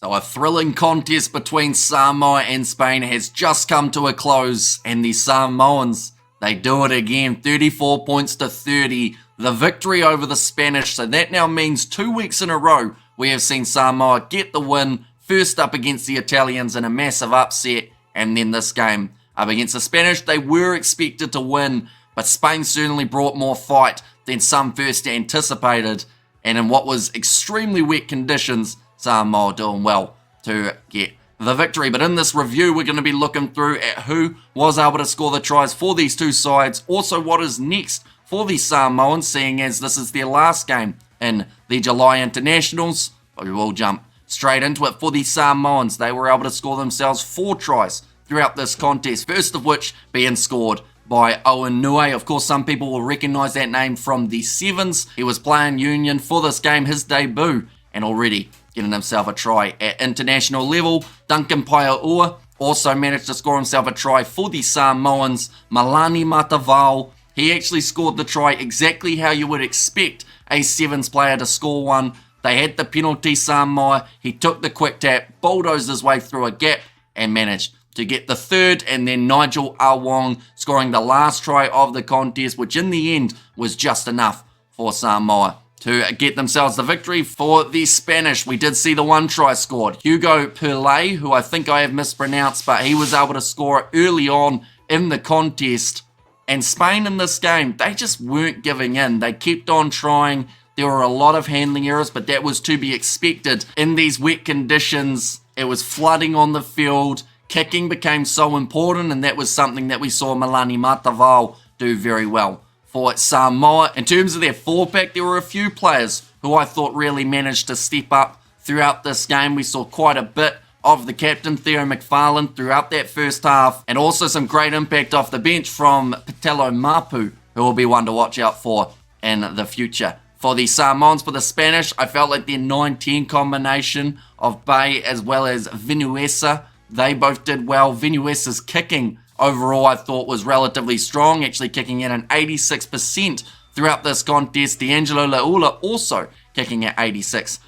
So a thrilling contest between Samoa and Spain has just come to a close, and the Samoans, they do it again, 34 points to 30, the victory over the Spanish. So that now means 2 weeks in a row we have seen Samoa get the win, first up against the Italians in a massive upset, and then this game up against the Spanish. They were expected to win, but Spain certainly brought more fight than some first anticipated, and in what was extremely wet conditions, Samoa doing well to get the victory. But in this review, we're going to be looking through at who was able to score the tries for these two sides. Also, what is next for the Samoans, seeing as this is their last game in the July internationals. But we will jump straight into it. For the Samoans, they were able to score themselves 4 tries throughout this contest, first of which being scored by Owen Nue. Of course, some people will recognise that name from the Sevens. He was playing Union for this game, his debut, and already getting himself a try at international level. Duncan Paiaua also managed to score himself a try for the Samoans. Malani Matavao, he actually scored the try exactly how you would expect a Sevens player to score one. They had the penalty, Samoa. He took the quick tap, bulldozed his way through a gap, and managed to get the third. And then Nigel Awong scoring the last try of the contest, which in the end was just enough for Samoa to get themselves the victory. For the Spanish, we did see the 1 try scored. Hugo Perlay, who I think I have mispronounced, but he was able to score early on in the contest. And Spain in this game, they just weren't giving in. They kept on trying. There were a lot of handling errors, but that was to be expected. In these wet conditions, it was flooding on the field. Kicking became so important, and that was something that we saw Malani Matavao do very well for Samoa. In terms of their 4-pack, there were a few players who I thought really managed to step up throughout this game. We saw quite a bit of the captain, Theo McFarlane, throughout that first half, and also some great impact off the bench from Patelo Mapu, who will be one to watch out for in the future. For the Samoans, for the Spanish, I felt like their 9-10 combination of Bay as well as Vinuesa, they both did well. Vinuesa's kicking overall I thought was relatively strong, actually kicking in an 86% throughout this contest. D'Angelo Laula also kicking at 86%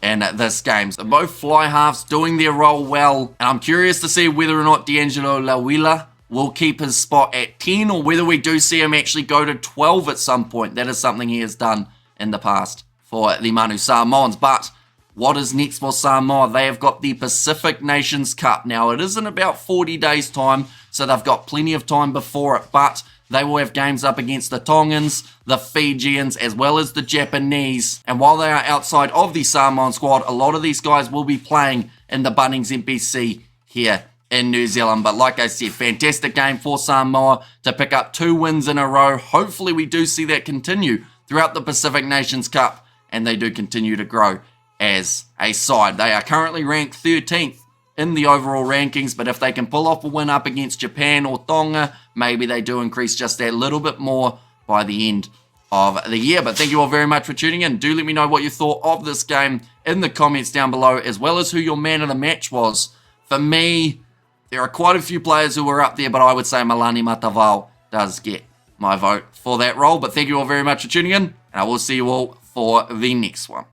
in this game. So both fly halves doing their role well, and I'm curious to see whether or not D'Angelo Laula will keep his spot at 10 or whether we do see him actually go to 12 at some point. That is something he has done in the past for the Manu Samoans. But what is next for Samoa? They have got the Pacific Nations Cup. Now, it is in about 40 days' time, so they've got plenty of time before it, but they will have games up against the Tongans, the Fijians, as well as the Japanese. And while they are outside of the Samoan squad, a lot of these guys will be playing in the Bunnings NPC here in New Zealand. But like I said, fantastic game for Samoa to pick up 2 wins in a row. Hopefully we do see that continue throughout the Pacific Nations Cup, and they do continue to grow as a side. They are currently ranked 13th in the overall rankings, but if they can pull off a win up against Japan or Tonga, maybe they do increase just that little bit more by the end of the year. But thank you all very much for tuning in. Do let me know what you thought of this game in the comments down below, as well as who your man of the match was. For me, there are quite a few players who were up there, but I would say Malani Matavao does get my vote for that role. But thank you all very much for tuning in, and I will see you all for the next one.